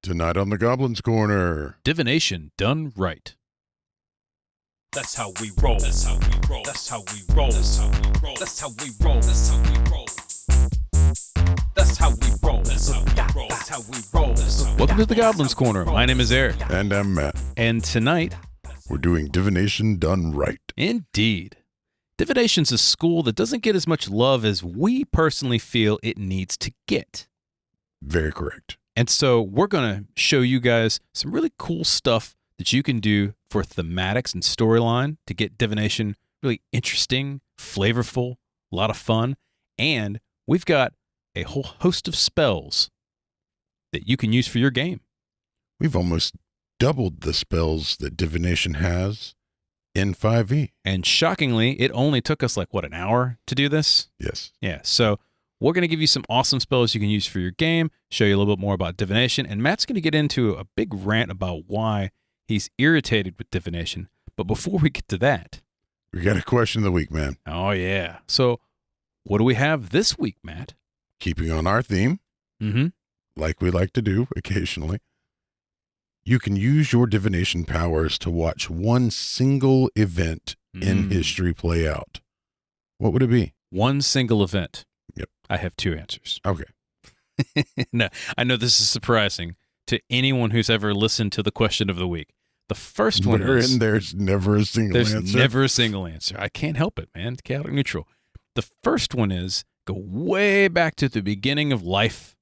Tonight on the Goblin's Corner. Divination done right. That's how we roll. That's how we roll. That's how we roll. That's how we roll. That's how we roll. That's how we roll. That's how we roll. That's how we roll. That's how we roll. Welcome to the Goblin's Corner. My name is Eric. And I'm Matt. And tonight, We're doing Divination done right. indeed, Divination's a school that doesn't get as much love as we personally feel it needs to get. Very correct. And so we're going to show you guys some really cool stuff that you can do for thematics and storyline to get divination really interesting, flavorful, a lot of fun. And we've got a whole host of spells that you can use for your game. We've almost doubled the spells that divination has in 5e. And shockingly, it only took us an hour to do this? Yes. Yeah, so we're going to give you some awesome spells you can use for your game, show you a little bit more about divination, and Matt's going to get into a big rant about why he's irritated with divination. But before we get to that... We got a question of the week, man. Oh, yeah. So what do we have this week, Matt? Keeping on our theme, like we like to do occasionally, you can use your divination powers to watch one single event in history play out. What would it be? One single event. Yep. I have two answers. Okay. No, I know this is surprising to anyone who's ever listened to the question of the week. The first one is... There's never a single answer. There's never a single answer. I can't help it, man. It's chaotic neutral. The first one is go way back to the beginning of life,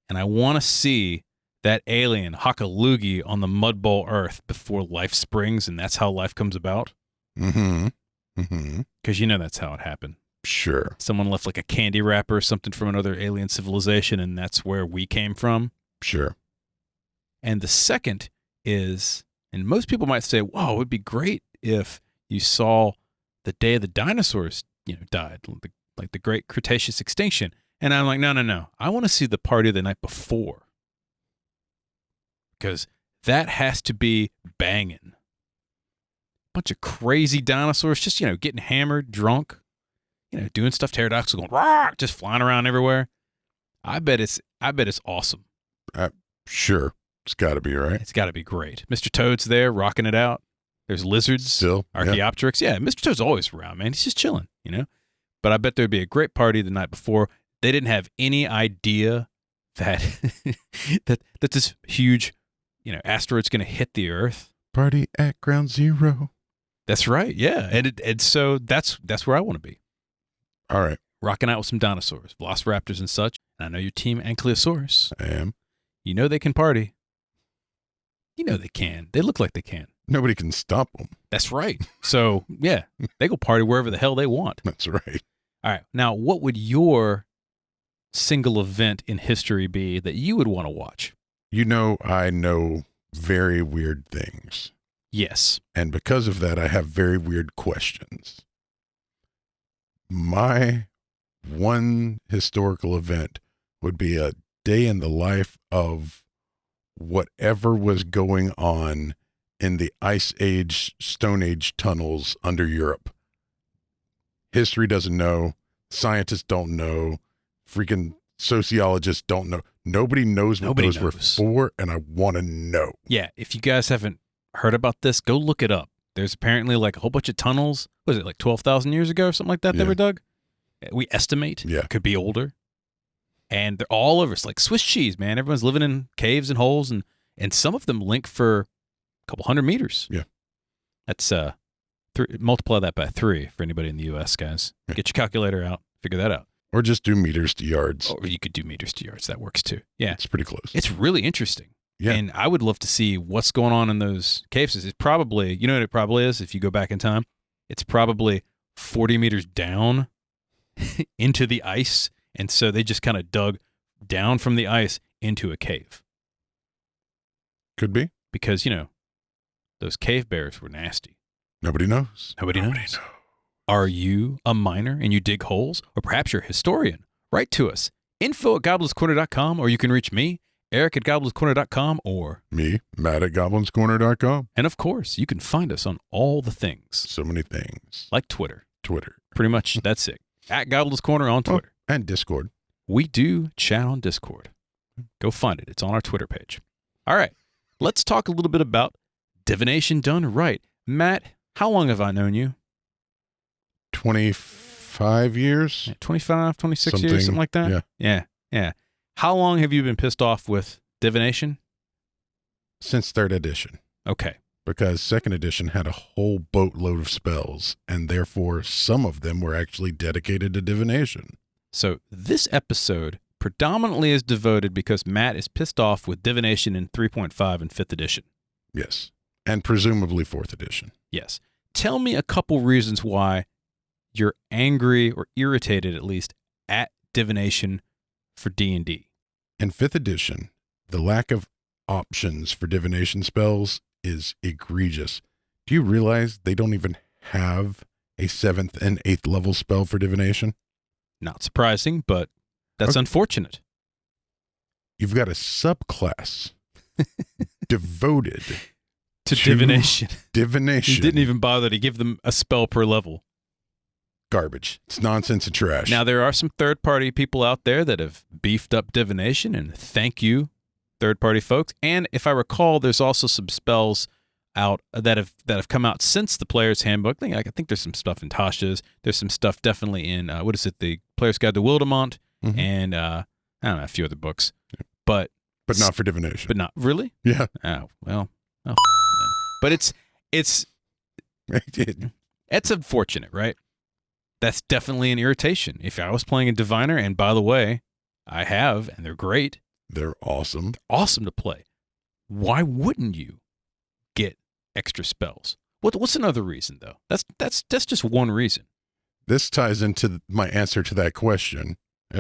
and I want to see that alien huck a loogie on the mud bowl Earth before life springs, and that's how life comes about. Because you know that's how it happened. Sure. Someone left a candy wrapper or something from another alien civilization, and that's where we came from. Sure. And the second is, and most people might say, wow, it would be great if you saw the day the dinosaurs, died, like the Great Cretaceous extinction. And I'm like, no. I want to see the party the night before. Because that has to be banging. Bunch of crazy dinosaurs just, getting hammered, drunk, doing stuff pterodactyl going, rah, just flying around everywhere. I bet it's awesome. Sure. It's got to be, right? It's got to be great. Mr. Toad's there, rocking it out. There's lizards. Still. Archaeopteryx. Yeah, Mr. Toad's always around, man. He's just chilling, But I bet there'd be a great party the night before. They didn't have any idea that that this huge, asteroid's going to hit the Earth. Party at ground zero. That's right, yeah. And so that's where I want to be. All right. Rocking out with some dinosaurs, velociraptors and such. And I know your team Ankylosaurus. I am. They can party. They can. They look like they can. Nobody can stop them. That's right. So, yeah, they go party wherever the hell they want. That's right. All right. Now, what would your single event in history be that you would want to watch? I know very weird things. Yes. And because of that, I have very weird questions. My one historical event would be a day in the life of whatever was going on in the Ice Age, Stone Age tunnels under Europe. History doesn't know. Scientists don't know. Freaking sociologists don't know. Nobody knows what those were for, and I want to know. Yeah, if you guys haven't heard about this, go look it up. There's apparently a whole bunch of tunnels. Was it 12,000 years ago or something like that they were dug? We estimate. Yeah. It could be older. And they're all over. It's like Swiss cheese, man. Everyone's living in caves and holes, and some of them link for a couple hundred meters. Yeah. That's multiply that by 3 for anybody in the U.S., guys. Yeah. Get your calculator out. Figure that out. Or just do meters to yards. Or you could do meters to yards. That works too. Yeah. It's pretty close. It's really interesting. Yeah. And I would love to see what's going on in those caves. It's probably, what it probably is if you go back in time? It's probably 40 meters down into the ice. And so they just kind of dug down from the ice into a cave. Could be. Because, those cave bears were nasty. Nobody knows. Nobody knows. Are you a miner and you dig holes? Or perhaps you're a historian? Write to us. info@goblinscorner.com, or you can reach me, Eric@goblinscorner.com, or me, Matt at goblinscorner.com. And of course, you can find us on all the things. So many things. Like Twitter. Pretty much, that's it. At Goblin's Corner on Twitter. And Discord. We do chat on Discord. Go find it. It's on our Twitter page. All right. Let's talk a little bit about divination done right. Matt, how long have I known you? 25 years? 25, 26 years, something like that? Yeah. How long have you been pissed off with divination? Since 3rd edition. Okay. Because 2nd edition had a whole boatload of spells, and therefore some of them were actually dedicated to divination. So this episode predominantly is devoted because Matt is pissed off with divination in 3.5 and 5th edition. Yes. And presumably 4th edition. Yes. Tell me a couple reasons why you're angry or irritated, at least, at divination for D&D. In 5th edition, the lack of options for divination spells is egregious. Do you realize they don't even have a 7th and 8th level spell for divination? Not surprising, but that's unfortunate. You've got a subclass devoted to divination. Divination. You didn't even bother to give them a spell per level. Garbage. It's nonsense and trash. Now, there are some third-party people out there that have beefed up divination, and thank you, third-party folks. And if I recall, there's also some spells out that have come out since the Player's Handbook. I think there's some stuff in Tasha's. There's some stuff definitely in, the Player's Guide to Wildemont, and I don't know, a few other books. But not for divination. But not, really? Yeah. Oh, well. Oh, but it's unfortunate, right? That's definitely an irritation. If I was playing a diviner, and by the way, I have, and they're great. They're awesome. Awesome to play. Why wouldn't you get extra spells? What's another reason, though? That's just one reason. This ties into my answer to that question,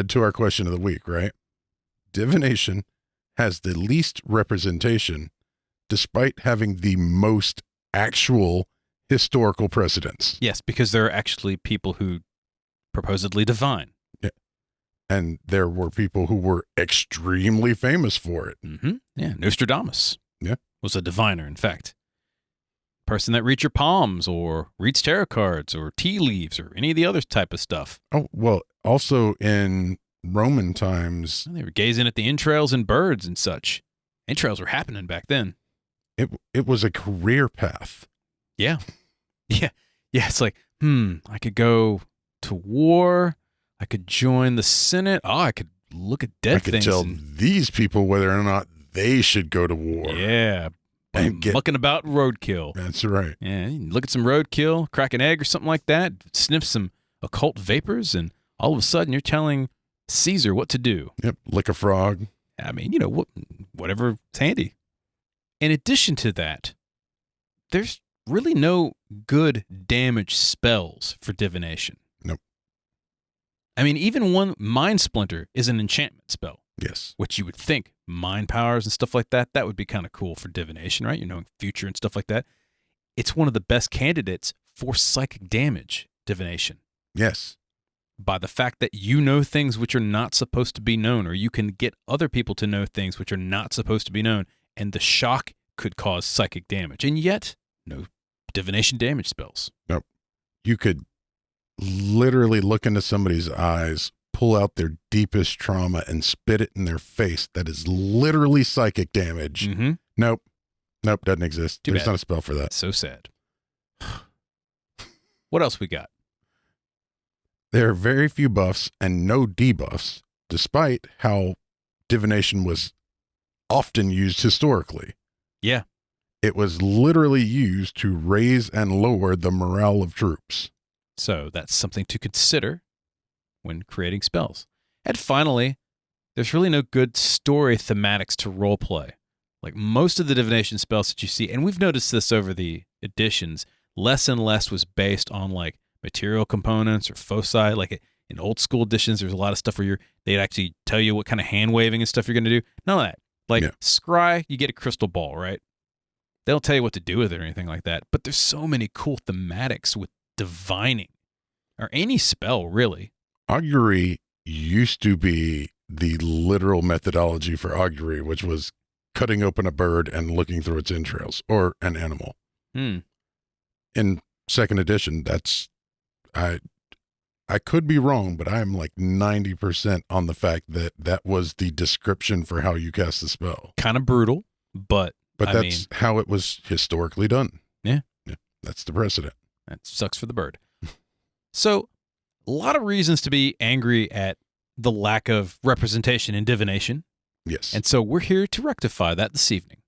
to our question of the week, right? Divination has the least representation despite having the most actual historical precedents. Yes, because there are actually people who proposedly divine. Yeah. And there were people who were extremely famous for it. Mm-hmm. Yeah, Nostradamus. Yeah. Was a diviner, in fact. Person that reads your palms or reads tarot cards or tea leaves or any of the other type of stuff. Oh, well, also in Roman times. They were gazing at the entrails and birds and such. Entrails were happening back then. It was a career path. Yeah. Yeah. It's like, I could go to war. I could join the Senate. Oh, I could look at dead things. I could tell these people whether or not they should go to war. Yeah. And mucking about roadkill. That's right. Yeah. You look at some roadkill, crack an egg or something like that, sniff some occult vapors, and all of a sudden you're telling Caesar what to do. Yep. Lick a frog. I mean, whatever's handy. In addition to that, there's really no good damage spells for divination. Nope. I mean, even one Mind Splinter is an enchantment spell. Yes. Which you would think, mind powers and stuff like that would be kind of cool for divination, right? Knowing future and stuff like that. It's one of the best candidates for psychic damage divination. Yes. By the fact that you know things which are not supposed to be known, or you can get other people to know things which are not supposed to be known, and the shock could cause psychic damage. And yet, no divination damage spells. Nope. You could literally look into somebody's eyes, pull out their deepest trauma, and spit it in their face. That is literally psychic damage. Mm-hmm. Nope, doesn't exist. Too There's bad. not a spell for that. So sad. What else we got? There are very few buffs and no debuffs, despite how divination was often used historically. Yeah. It was literally used to raise and lower the morale of troops. So that's something to consider when creating spells. And finally, there's really no good story thematics to roleplay. Like most of the divination spells that you see, and we've noticed this over the editions, less and less was based on like material components or foci. Like in old school editions, there's a lot of stuff where they'd actually tell you what kind of hand waving and stuff you're going to do. None of that. Like scry, you get a crystal ball, right? They don't tell you what to do with it or anything like that. But there's so many cool thematics with divining, or any spell, really. Augury used to be the literal methodology for augury, which was cutting open a bird and looking through its entrails, or an animal. In 2nd edition, that's... I could be wrong, but I'm like 90% on the fact that that was the description for how you cast the spell. Kind of brutal. But But I that's mean, how it was historically done. Yeah. That's the precedent. that sucks for the bird. So, a lot of reasons to be angry at the lack of representation in divination. Yes. And so we're here to rectify that this evening.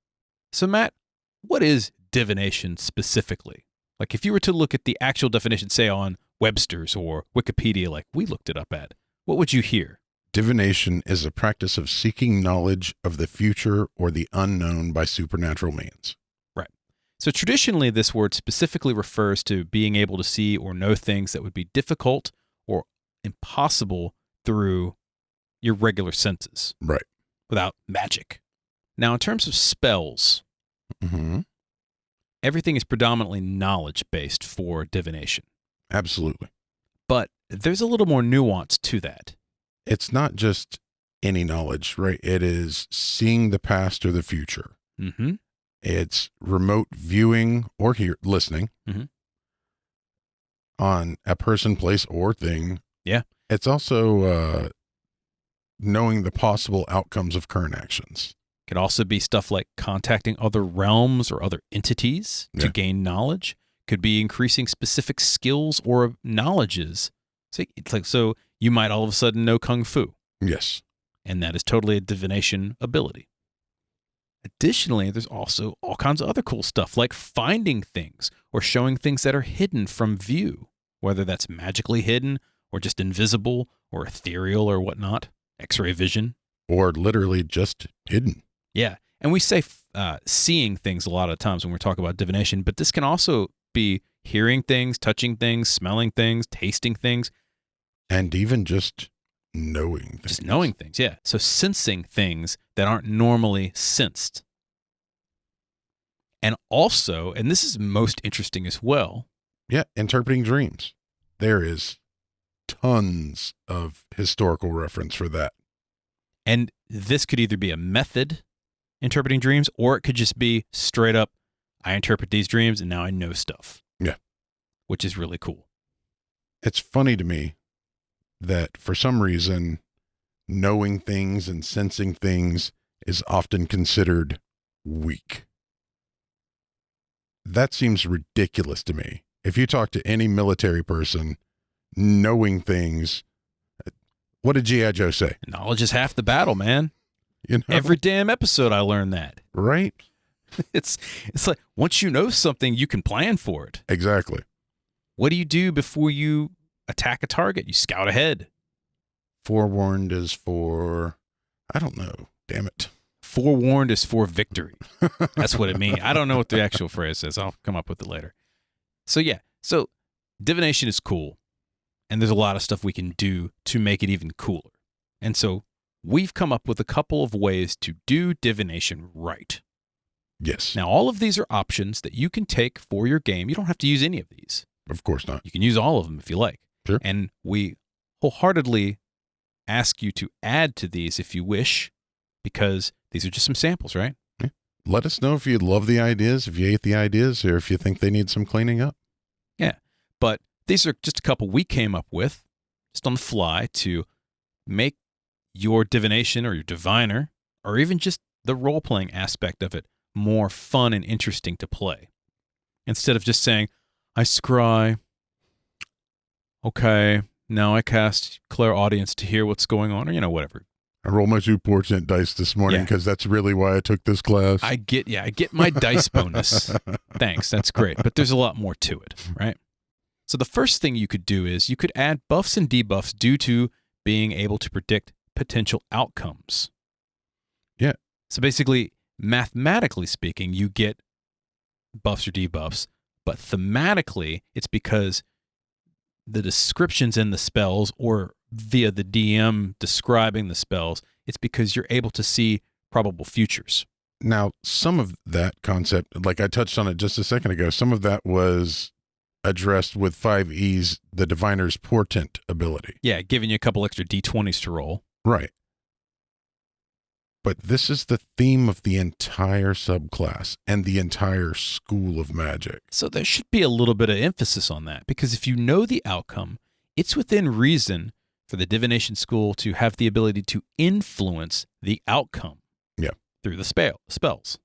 So, Matt, what is divination specifically? Like, if you were to look at the actual definition, say on Webster's or Wikipedia, like we looked it up at, what would you hear? Divination is a practice of seeking knowledge of the future or the unknown by supernatural means. Right. So, traditionally, this word specifically refers to being able to see or know things that would be difficult or impossible through your regular senses. Right. Without magic. Now, in terms of spells, Mm-hmm. everything is predominantly knowledge-based for divination. Absolutely. But there's a little more nuance to that. It's not just any knowledge, right? It is seeing the past or the future. Mm-hmm. It's remote viewing or listening Mhm. on a person, place, or thing. Yeah. It's also knowing the possible outcomes of current actions. Could also be stuff like contacting other realms or other entities to Yeah. gain knowledge. Could be increasing specific skills or knowledges. So you might all of a sudden know Kung Fu, Yes. and that is totally a divination ability. Additionally, there's also all kinds of other cool stuff like finding things or showing things that are hidden from view, whether that's magically hidden or just invisible or ethereal or whatnot, X-ray vision. Or literally just hidden. Yeah. And we say seeing things a lot of times when we're talking about divination, but this can also be hearing things, touching things, smelling things, tasting things. And even just knowing things. Just knowing things, yeah. So sensing things that aren't normally sensed. And also, and this is most interesting as well. Yeah, interpreting dreams. There is tons of historical reference for that. And this could either be a method, interpreting dreams, or it could just be straight up, I interpret these dreams and now I know stuff. Yeah. Which is really cool. It's funny to me that for some reason, knowing things and sensing things is often considered weak. That seems ridiculous to me. If you talk to any military person, knowing things, what did G.I. Joe say? Knowledge is half the battle, man. You know? Every damn episode I learned that. Right? It's like once you know something, you can plan for it. Exactly. What do you do before you attack a target? You scout ahead. Forewarned is for, I don't know. Damn it. Forewarned is for victory. That's what it means. I don't know what the actual phrase is. I'll come up with it later. So yeah, so divination is cool. And there's a lot of stuff we can do to make it even cooler. And so we've come up with a couple of ways to do divination right. Yes. Now, all of these are options that you can take for your game. You don't have to use any of these. Of course not. You can use all of them if you like. Sure. And we wholeheartedly ask you to add to these if you wish, because these are just some samples, right? Yeah. Let us know if you love the ideas, if you hate the ideas, or if you think they need some cleaning up. Yeah. But these are just a couple we came up with, just on the fly, to make your divination or your diviner, or even just the role-playing aspect of it, more fun and interesting to play. Instead of just saying, I scry. Okay, now I cast clairaudience to hear what's going on, or, whatever. I rolled my 2 portent dice this morning because that's really why I took this class. I get my dice bonus. Thanks, that's great. But there's a lot more to it, right? So the first thing you could do is you could add buffs and debuffs due to being able to predict potential outcomes. Yeah. So basically, mathematically speaking, you get buffs or debuffs, but thematically, it's because the descriptions in the spells or via the DM describing the spells, it's because you're able to see probable futures. Now, some of that concept, like I touched on it just a second ago, some of that was addressed with 5E's, the Diviner's Portent ability. Yeah, giving you a couple extra D20s to roll. Right. But this is the theme of the entire subclass and the entire school of magic. So there should be a little bit of emphasis on that, because if you know the outcome, it's within reason for the divination school to have the ability to influence the outcome through the spells.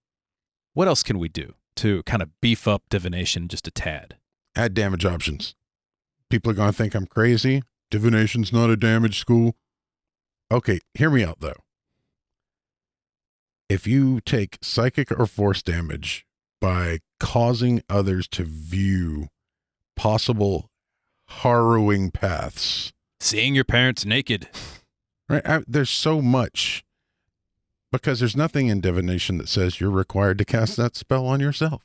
what else can we do to kind of beef up divination just a tad? Add damage options. People are going to think I'm crazy. Divination's not a damage school. Okay, hear me out though. If you take psychic or force damage by causing others to view possible harrowing paths. Seeing your parents naked. Right? There's so much. Because there's nothing in divination that says you're required to cast that spell on yourself.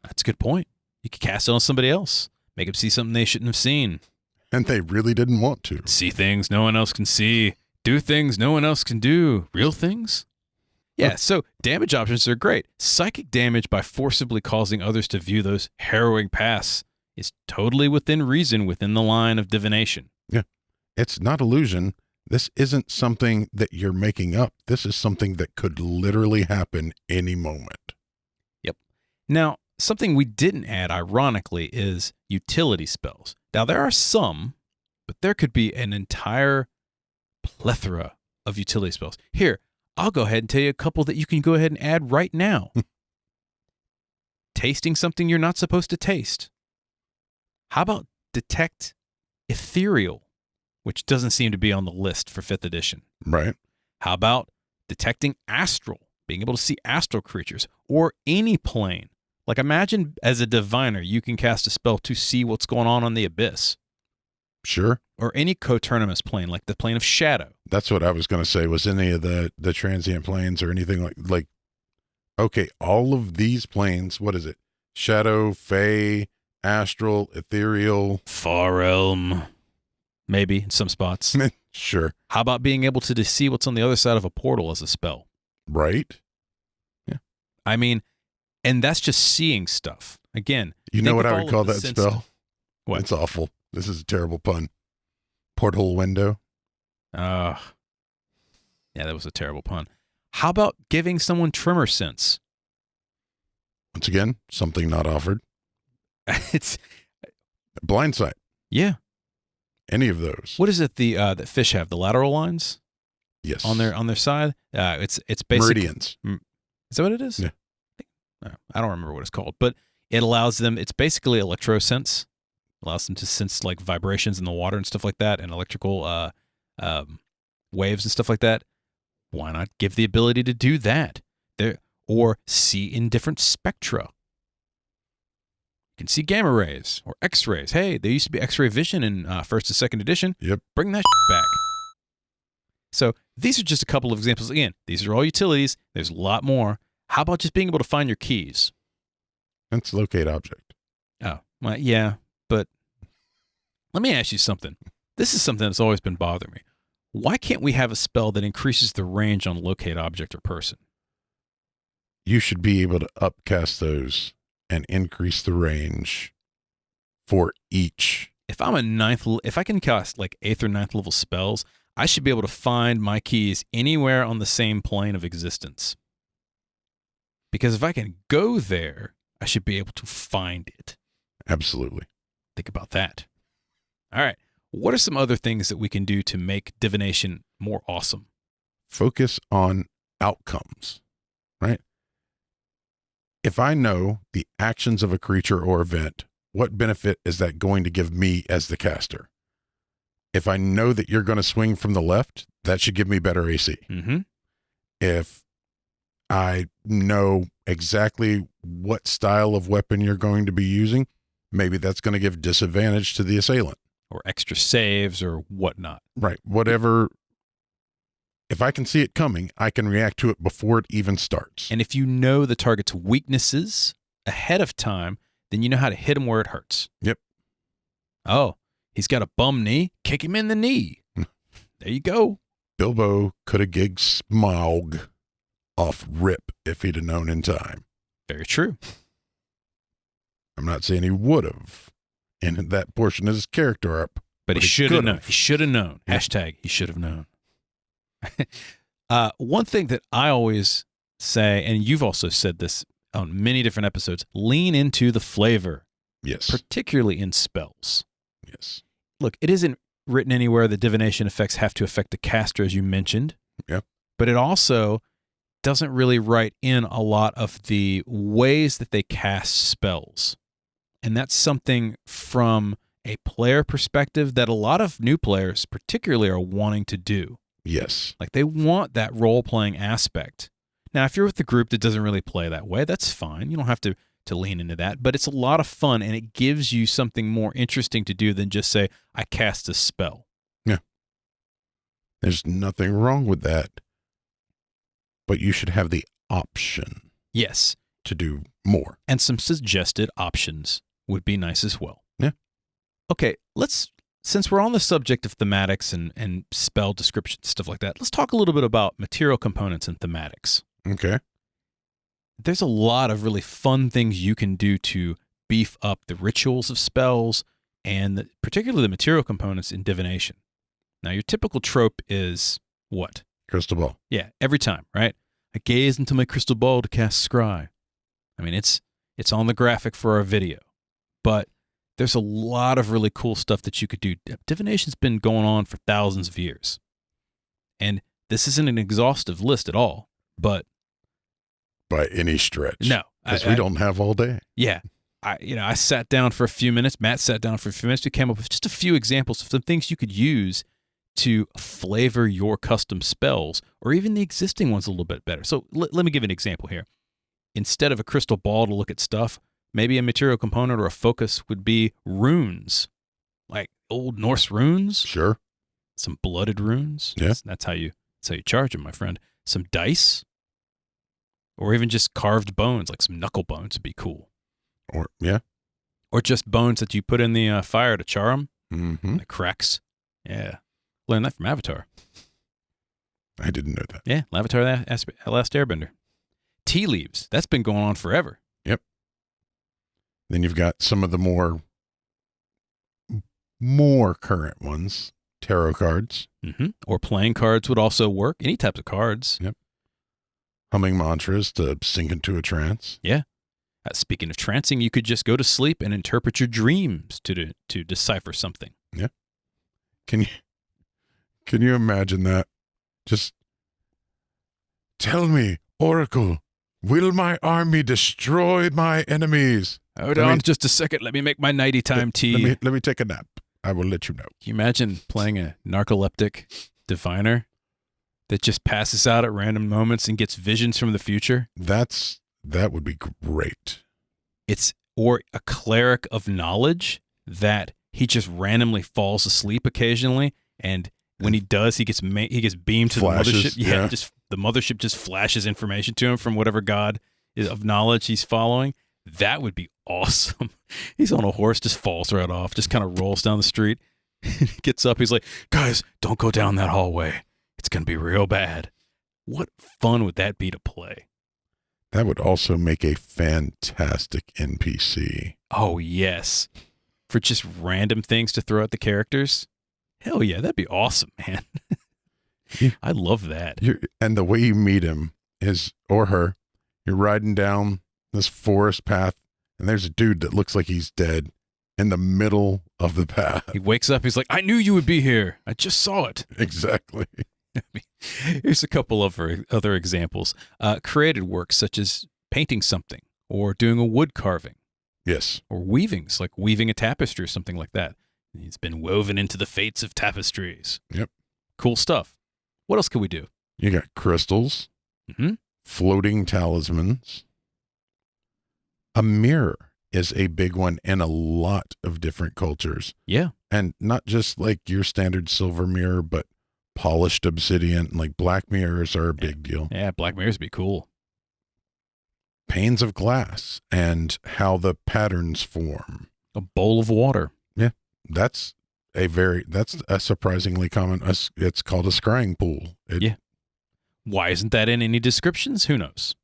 That's a good point. You could cast it on somebody else. Make them see something they shouldn't have seen. And they really didn't want to. See things no one else can see. Do things no one else can do. Real things? Yeah, so damage options are great. Psychic damage by forcibly causing others to view those harrowing paths is totally within reason within the line of divination. Yeah. It's not illusion. This isn't something that you're making up. This is something that could literally happen any moment. Yep. Now, something we didn't add, ironically, is utility spells. Now, there are some, but there could be an entire plethora of utility spells. Here, I'll go ahead and tell you a couple that you can go ahead and add right now. Tasting something you're not supposed to taste. How about detect ethereal, which doesn't seem to be on the list for 5th edition. Right. How about detecting astral, being able to see astral creatures or any plane? Like imagine as a diviner, you can cast a spell to see what's going on the abyss. Sure. Or any coterminous plane, like the plane of shadow. That's what I was going to say, was any of the transient planes or anything like, okay, all of these planes, what is it? Shadow, Fey, astral, ethereal. Far realm. Maybe in some spots. Sure. How about being able to see what's on the other side of a portal as a spell? Right. Yeah. I mean, and that's just seeing stuff. Again, you know what I would call that spell? What? It's awful. This is a terrible pun. Porthole window. Yeah, that was a terrible pun. How about giving someone tremor sense? Once again, something not offered. It's Blind sight. Yeah. Any of those. What is it that fish have? The lateral lines? Yes. On their side? It's basically Meridians. Is that what it is? Yeah. I don't remember what it's called, but it allows them, it's basically electrosense. Allows them to sense like vibrations in the water and stuff like that, and electrical waves and stuff like that. Why not give the ability to do that? Or see in different spectra. You can see gamma rays or X-rays. Hey, there used to be X-ray vision in 1st and 2nd edition. Yep. Bring that back. So these are just a couple of examples. Again, these are all utilities. There's a lot more. How about just being able to find your keys? That's locate object. Oh, well, yeah, but let me ask you something. This is something that's always been bothering me. Why can't we have a spell that increases the range on locate object or person? You should be able to upcast those and increase the range for each. If I'm if I can cast like 8th or 9th level spells, I should be able to find my keys anywhere on the same plane of existence. Because if I can go there, I should be able to find it. Absolutely. Think about that. All right. What are some other things that we can do to make divination more awesome? Focus on outcomes, right? If I know the actions of a creature or event, what benefit is that going to give me as the caster? If I know that you're going to swing from the left, that should give me better AC. Mm-hmm. If I know exactly what style of weapon you're going to be using, maybe that's going to give disadvantage to the assailant. Or extra saves or whatnot. Right. Whatever. If I can see it coming, I can react to it before it even starts. And if you know the target's weaknesses ahead of time, then you know how to hit him where it hurts. Yep. Oh, he's got a bum knee. Kick him in the knee. There you go. Bilbo could have gigged Smaug off rip if he'd have known in time. Very true. I'm not saying he would have in that portion of his character arc. But he should have known. He should have known. Yeah. Hashtag he should have known. One thing that I always say, and you've also said this on many different episodes, lean into the flavor, Yes. particularly in spells. Yes. Look, it isn't written anywhere that divination effects have to affect the caster, as you mentioned. Yeah. But it also doesn't really write in a lot of the ways that they cast spells. And that's something from a player perspective that a lot of new players particularly are wanting to do. Yes. Like they want that role-playing aspect. Now, if you're with a group that doesn't really play that way, that's fine. You don't have to lean into that. But it's a lot of fun, and it gives you something more interesting to do than just say, I cast a spell. Yeah. There's nothing wrong with that. But you should have the option. Yes. To do more. And some suggested options would be nice as well. Yeah. Okay, since we're on the subject of thematics and spell descriptions, stuff like that, let's talk a little bit about material components and thematics. Okay. There's a lot of really fun things you can do to beef up the rituals of spells and particularly the material components in divination. Now, your typical trope is what? Crystal ball. Yeah, every time, right? I gaze into my crystal ball to cast scry. I mean, it's on the graphic for our video, but there's a lot of really cool stuff that you could do. Divination's been going on for thousands of years. And this isn't an exhaustive list at all, but by any stretch. No. Because we don't have all day. Yeah. I sat down for a few minutes. Matt sat down for a few minutes. We came up with just a few examples of some things you could use to flavor your custom spells or even the existing ones a little bit better. So let me give you an example here. Instead of a crystal ball to look at stuff, maybe a material component or a focus would be runes, like old Norse runes. Sure. Some blooded runes. Yeah. That's how you charge them, my friend. Some dice. Or even just carved bones, like some knuckle bones would be cool. Or, yeah. Or just bones that you put in the fire to char them. Mm-hmm. The cracks. Yeah. Learned that from Avatar. I didn't know that. Yeah, Avatar, the Last Airbender. Tea leaves. That's been going on forever. Yep. Then you've got some of the more current ones. Tarot cards. Mm-hmm. Or playing cards would also work. Any types of cards. Yep. Humming mantras to sink into a trance. Yeah. Speaking of trancing, you could just go to sleep and interpret your dreams to decipher something. Yeah. Can you imagine that? Just tell me, Oracle, will my army destroy my enemies? Hold on just a second. Let me make my nighty time tea. Let me take a nap. I will let you know. Can you imagine playing a narcoleptic diviner that just passes out at random moments and gets visions from the future? That would be great. Or a cleric of knowledge that he just randomly falls asleep occasionally, and when he does, he gets beamed to Flashes, the mothership. Yeah, just the mothership just flashes information to him from whatever god of knowledge he's following. That would be awesome. He's on a horse, just falls right off, just kind of rolls down the street. He gets up, he's like, guys, don't go down that hallway. It's going to be real bad. What fun would that be to play? That would also make a fantastic NPC. Oh, yes. For just random things to throw at the characters. Hell yeah, that'd be awesome, man. I love that. And the way you meet him or her, you're riding down this forest path, and there's a dude that looks like he's dead in the middle of the path. He wakes up, he's like, I knew you would be here. I just saw it. Exactly. Here's a couple of other examples. Created works such as painting something or doing a wood carving. Yes. Or weavings, like weaving a tapestry or something like that. It's been woven into the fates of tapestries. Yep. Cool stuff. What else can we do? You got crystals, floating talismans. A mirror is a big one in a lot of different cultures. Yeah. And not just like your standard silver mirror, but polished obsidian, like black mirrors are a big deal. Yeah, black mirrors would be cool. Panes of glass and how the patterns form. A bowl of water. Yeah. That's a surprisingly common, it's called a scrying pool. Yeah. Why isn't that in any descriptions? Who knows?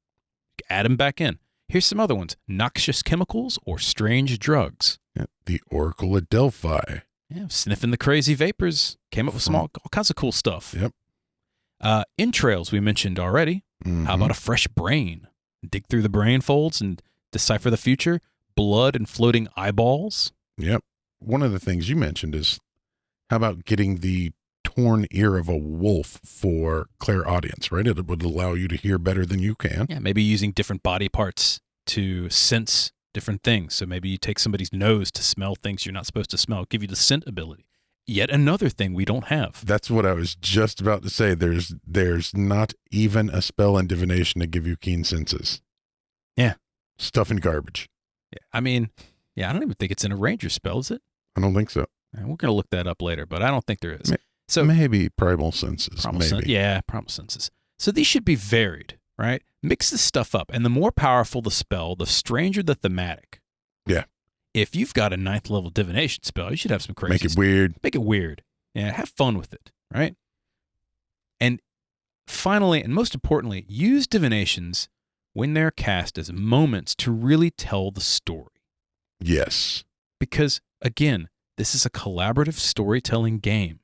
Add them back in. Here's some other ones. Noxious chemicals or strange drugs. Yeah, the Oracle at Delphi. Yeah, sniffing the crazy vapors. Came up with all kinds of cool stuff. Yep. Entrails we mentioned already. Mm-hmm. How about a fresh brain? Dig through the brain folds and decipher the future. Blood and floating eyeballs. Yep. One of the things you mentioned is how about getting the torn ear of a wolf for clairaudience, right? It would allow you to hear better than you can. Yeah, maybe using different body parts to sense different things. So maybe you take somebody's nose to smell things you're not supposed to smell, give you the scent ability. Yet another thing we don't have. That's what I was just about to say. There's not even a spell in divination to give you keen senses. Yeah. Stuff and garbage. Yeah, I mean, yeah, I don't even think it's in a ranger spell, is it? I don't think so. And we're going to look that up later, but I don't think there is. So maybe primal senses. Primal senses. So these should be varied, right? Mix this stuff up. And the more powerful the spell, the stranger the thematic. Yeah. If you've got a 9th level divination spell, you should have some crazy Make it weird. Make it weird. Yeah, have fun with it, right? And finally, and most importantly, use divinations when they're cast as moments to really tell the story. Yes. Because, again, this is a collaborative storytelling game.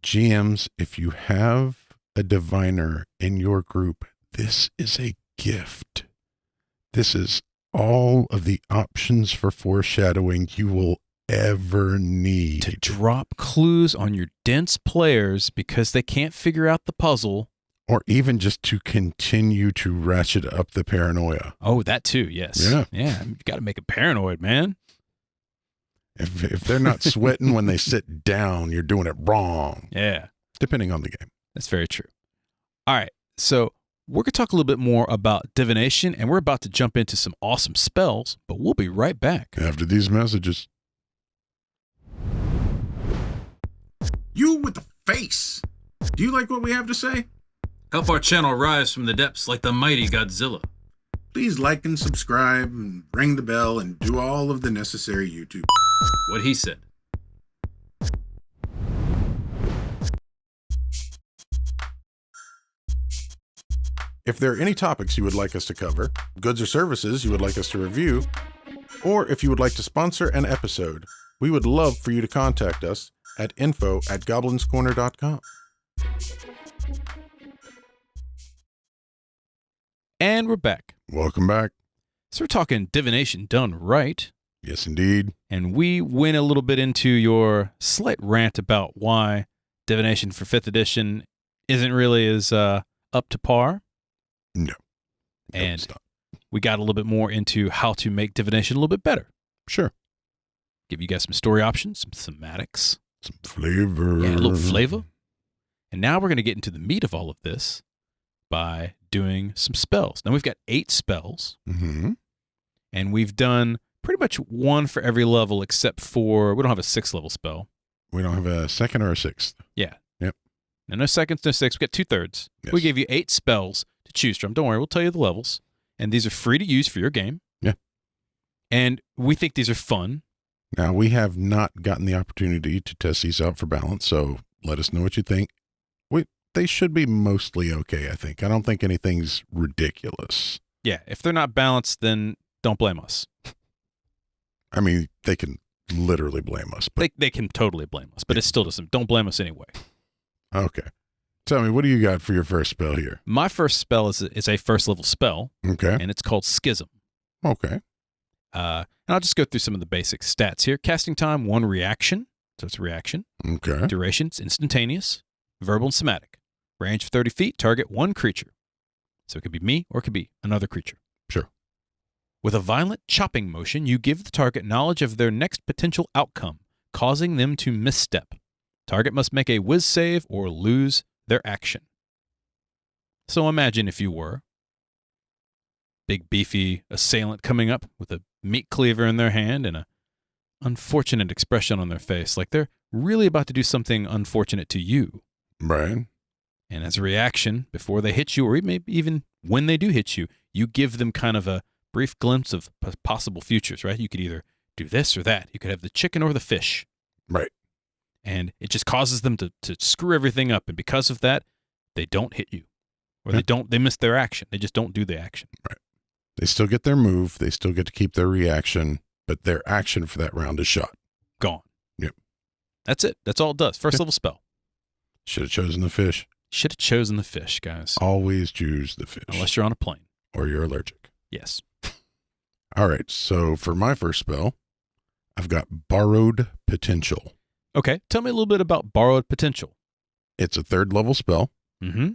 GMs, if you have a diviner in your group, this is a gift. This is all of the options for foreshadowing you will ever need. To drop clues on your dense players because they can't figure out the puzzle. Or even just to continue to ratchet up the paranoia. Oh, that too, yes. Yeah, you got to make it paranoid, man. If they're not sweating when they sit down, you're doing it wrong. Yeah. Depending on the game. That's very true. All right, so we're going to talk a little bit more about divination, and we're about to jump into some awesome spells, but we'll be right back. After these messages. You with the face. Do you like what we have to say? Help our channel rise from the depths like the mighty Godzilla. Please like and subscribe and ring the bell and do all of the necessary YouTube. What he said. If there are any topics you would like us to cover, goods or services you would like us to review, or if you would like to sponsor an episode, we would love for you to contact us at info@goblinscorner.com. And we're back. Welcome back. So we're talking divination done right. Yes, indeed. And we went a little bit into your slight rant about why divination for 5th edition isn't really as up to par. No. And we got a little bit more into how to make divination a little bit better. Sure. Give you guys some story options, some thematics. Some flavor. Yeah, a little flavor. And now we're going to get into the meat of all of this by doing some spells. Now we've got 8 spells. Mm-hmm. And we've done pretty much one for every level except for, we don't have a 6th level spell. We don't have a 2nd or a 6th. Yeah. Yep. No 2nds, no 6th. We got 2/3. Yes. We gave you 8 spells to choose from. Don't worry, we'll tell you the levels. And these are free to use for your game. Yeah. And we think these are fun. Now, we have not gotten the opportunity to test these out for balance, so let us know what you think. They should be mostly okay, I think. I don't think anything's ridiculous. Yeah, if they're not balanced, then don't blame us. I mean, they can literally blame us. But They can totally blame us, but it still doesn't. Don't blame us anyway. Okay. Tell me, what do you got for your first spell here? My first spell is a 1st level spell, Okay. and it's called Schism. Okay. And I'll just go through some of the basic stats here. Casting time, 1 reaction. So it's a reaction. Okay. Duration, it's instantaneous. Verbal and somatic. Range of 30 feet. Target 1 creature. So it could be me or it could be another creature. Sure. With a violent chopping motion, you give the target knowledge of their next potential outcome, causing them to misstep. Target must make a whiz save or lose their action. So imagine if you were big, beefy assailant coming up with a meat cleaver in their hand and a unfortunate expression on their face, like they're really about to do something unfortunate to you. Right. And as a reaction, before they hit you, or maybe even when they do hit you, you give them kind of a brief glimpse of possible futures, right? You could either do this or that. You could have the chicken or the fish. Right. And it just causes them to screw everything up. And because of that, they don't hit you. Or they miss their action. They just don't do the action. Right. They still get their move. They still get to keep their reaction, but their action for that round is shot. Gone. Yep. That's it. That's all it does. First level spell. Should have chosen the fish. Should have chosen the fish, guys. Always choose the fish. Unless you're on a plane. Or you're allergic. Yes. All right. So for my first spell, I've got Borrowed Potential. Okay. Tell me a little bit about borrowed potential. It's a 3rd level spell Mm-hmm.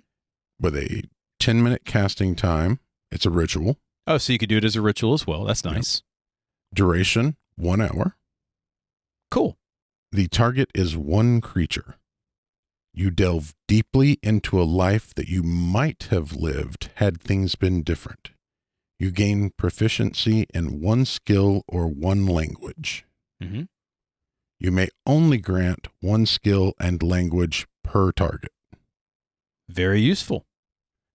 with a 10-minute casting time. It's a ritual. Oh, so you could do it as a ritual as well. That's nice. Duration, 1 hour. Cool. The target is one creature. You delve deeply into a life that you might have lived had things been different. You gain proficiency in one skill or one language. Mm-hmm. You may only grant one skill and language per target. Very useful.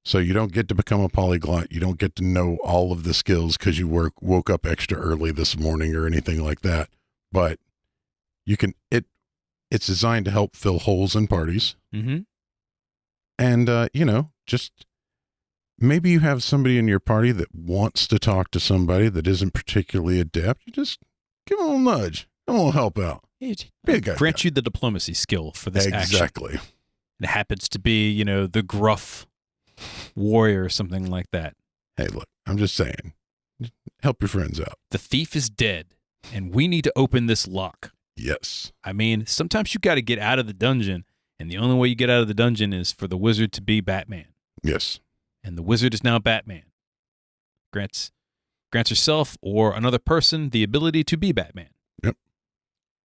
So you don't get to become a polyglot. You don't get to know all of the skills because you woke up extra early this morning or anything like that. But you can, it's designed to help fill holes in parties. Mm-hmm. And, just maybe you have somebody in your party that wants to talk to somebody that isn't particularly adept. You just give them a little nudge. And we'll help out. Be a guy. Grant you the diplomacy skill for this action. Exactly. It happens to be, the gruff warrior or something like that. Hey, look, I'm just saying. Help your friends out. The thief is dead, and we need to open this lock. Yes. I mean, sometimes you got to get out of the dungeon, and the only way you get out of the dungeon is for the wizard to be Batman. Yes. And the wizard is now Batman. Grants herself or another person the ability to be Batman. Yep.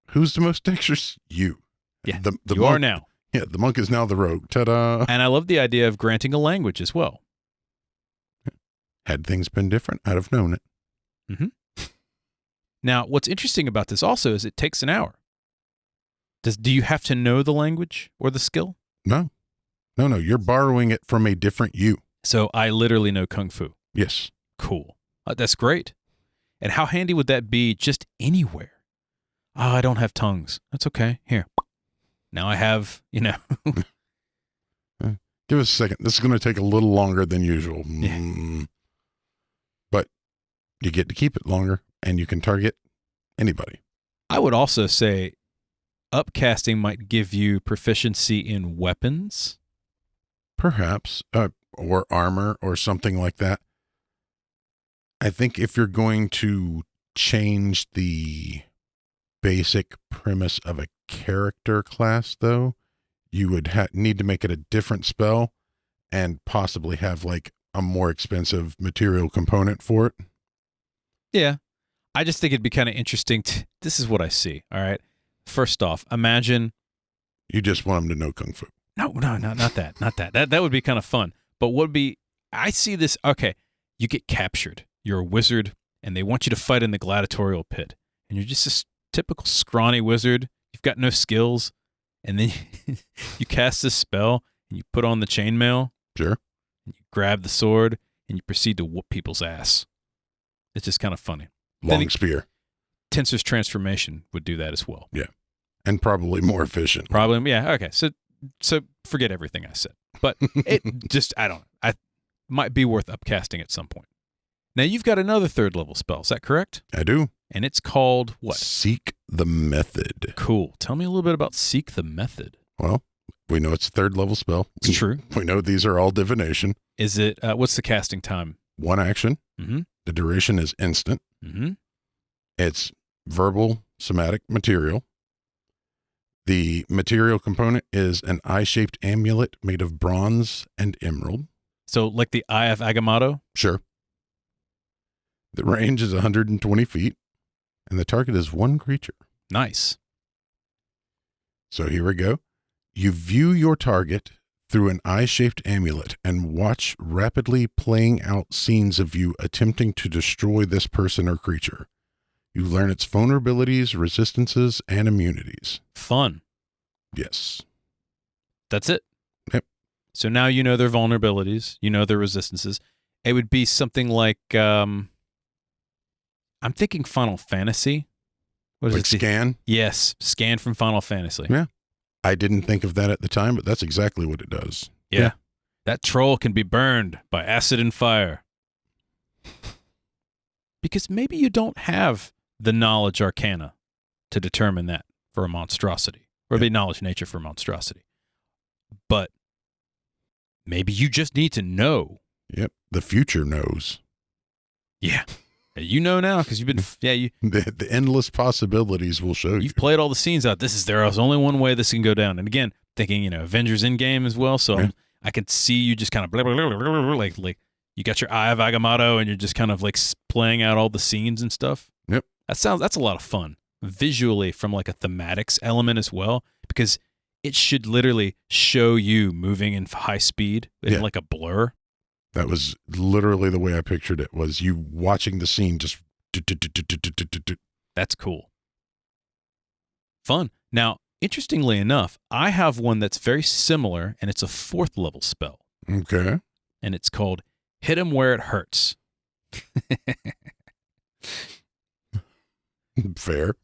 Who's the most dexterous? You. Yeah, the you monk, are now. Yeah, the monk is now the rogue. Ta-da. And I love the idea of granting a language as well. Had things been different, I'd have known it. Mm-hmm. Now, what's interesting about this also is it takes an hour. Do you have to know the language or the skill? No. You're borrowing it from a different you. So I literally know Kung Fu. Yes. Cool. That's great. And how handy would that be just anywhere? Oh, I don't have tongues. That's okay. Here. Now I have, Give us a second. This is going to take a little longer than usual. Yeah. But you get to keep it longer, and you can target anybody. I would also say upcasting might give you proficiency in weapons. Perhaps, or armor or something like that. I think if you're going to change the basic premise of a character class, though, you would need to make it a different spell and possibly have like a more expensive material component for it. Yeah. I just think it'd be kind of interesting. This is what I see. All right. First off, imagine. You just want them to know Kung Fu. No, not that. Not that. That would be kind of fun. But I see this. Okay. You get captured. You're a wizard and they want you to fight in the gladiatorial pit. And you're just this typical scrawny wizard. You've got no skills. And then you cast this spell and you put on the chainmail. Sure. And you grab the sword and you proceed to whoop people's ass. It's just kind of funny. Long spear. Tensor's transformation would do that as well. Yeah. And probably more efficient. Probably. Yeah. Okay. So forget everything I said. But it just, I might be worth upcasting at some point. Now you've got another 3rd level spell. Is that correct? I do. And it's called what? Seek the Method. Cool. Tell me a little bit about Seek the Method. Well, we know it's a 3rd level spell. It's true. We know these are all divination. Is it, what's the casting time? One action. Mm-hmm. The duration is instant. Mm-hmm. It's verbal, somatic material. The material component is an eye-shaped amulet made of bronze and emerald. So like the Eye of Agamotto? Sure. The range is 120 feet, and the target is one creature. Nice. So here we go. You view your target through an eye-shaped amulet and watch rapidly playing out scenes of you attempting to destroy this person or creature. You learn its vulnerabilities, resistances, and immunities. Fun. Yes. That's it. Yep. So now you know their vulnerabilities, you know their resistances. It would be something like, I'm thinking Final Fantasy. What is Like it? scan? Yes, scan from Final Fantasy. Yeah. I didn't think of that at the time, but that's exactly what it does. Yeah. That troll can be burned by acid and fire. Because maybe you don't have the knowledge arcana to determine that for a monstrosity, or the knowledge nature for monstrosity. But maybe you just need to know. Yep. The future knows. Yeah. You know now because you've been, The endless possibilities will show you. you've played all the scenes out. There's only one way this can go down. And again, thinking, Avengers Endgame as well. So I can see you just kind of like you got your Eye of Agamotto and you're just kind of like playing out all the scenes and stuff. Yep. That's a lot of fun visually from like a thematics element as well, because it should literally show you moving in high speed in like a blur. That was literally the way I pictured it, was you watching the scene just. That's cool. Fun. Now, interestingly enough, I have one that's very similar, and it's a 4th level spell. Okay. And it's called Hit 'em Where It Hurts. Fair.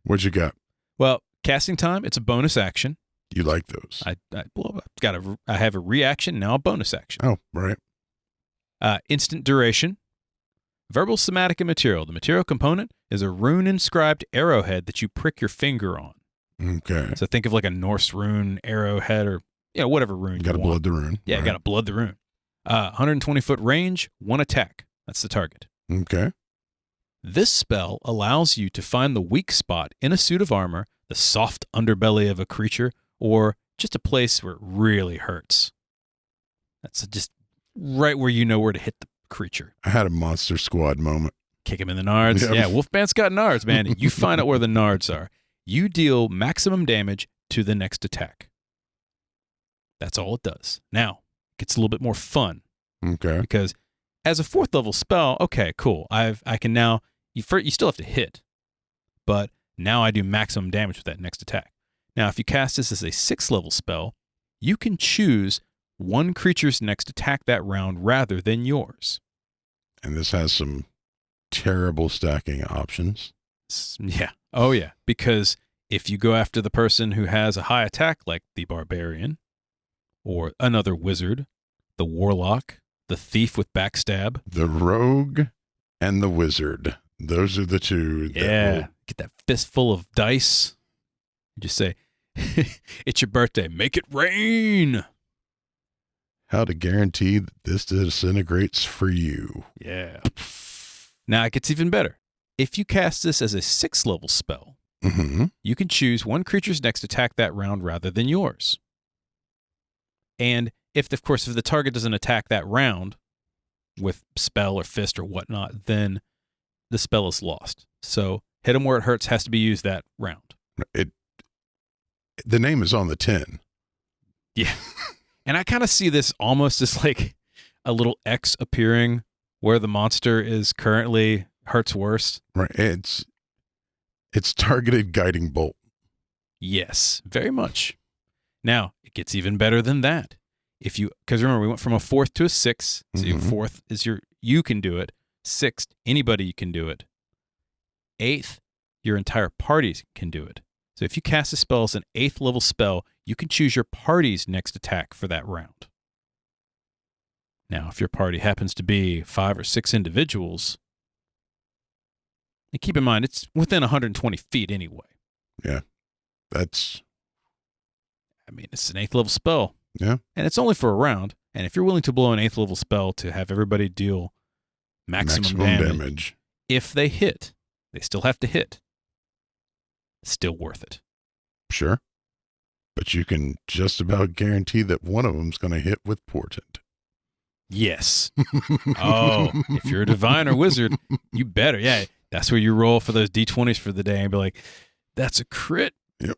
What you got? Well, casting time, it's a bonus action. You like those? I have a reaction, now a bonus action. Oh, right. Instant duration. Verbal, somatic, and material. The material component is a rune-inscribed arrowhead that you prick your finger on. Okay. So think of like a Norse rune arrowhead or whatever rune you Got to want. blood the rune. Yeah, right. got to blood the rune. 120-foot range, 1 attack. That's the target. Okay. This spell allows you to find the weak spot in a suit of armor, the soft underbelly of a creature, or just a place where it really hurts. That's just right where you know where to hit the creature. I had a Monster Squad moment. Kick him in the nards. Yep. Yeah, Wolfman's got nards, man. You find out where the nards are. You deal maximum damage to the next attack. That's all it does. Now, it gets a little bit more fun. Okay. Because as a 4th level spell, okay, cool. I can now, you still have to hit, but now I do maximum damage with that next attack. Now, if you cast this as a 6th level spell, you can choose one creature's next attack that round rather than yours. And this has some terrible stacking options. Yeah. Oh, yeah. Because if you go after the person who has a high attack, like the barbarian, or another wizard, the warlock, the thief with backstab, The rogue and the wizard. Those are the two. get that fistful of dice. You just say, it's your birthday. Make it rain. How to guarantee that this disintegrates for you. Yeah. Now it gets even better. If you cast this as a 6th level spell, Mm-hmm. you can choose one creature's next attack that round rather than yours. And if the target doesn't attack that round with spell or fist or whatnot, then the spell is lost. So Hit 'em Where It Hurts has to be used that round. The name is on the tin. Yeah. And I kind of see this almost as like a little X appearing where the monster is currently hurts worst. Right. It's targeted guiding bolt. Yes, very much. Now, it gets even better than that. Because remember, we went from a 4th to a 6th. So your 4th is you can do it. 6th, anybody can do it. 8th, your entire party can do it. So if you cast a spell as an 8th level spell, you can choose your party's next attack for that round. Now, if your party happens to be 5 or 6 individuals, and keep in mind, it's within 120 feet anyway. Yeah. It's an 8th level spell. Yeah. And it's only for a round. And if you're willing to blow an 8th level spell to have everybody deal maximum damage, if they hit, they still have to hit. Still worth it. Sure. But you can just about guarantee that one of them's going to hit with portent. Yes. Oh, if you're a divine or wizard, you better. Yeah. That's where you roll for those D20s for the day and be like, that's a crit. Yep.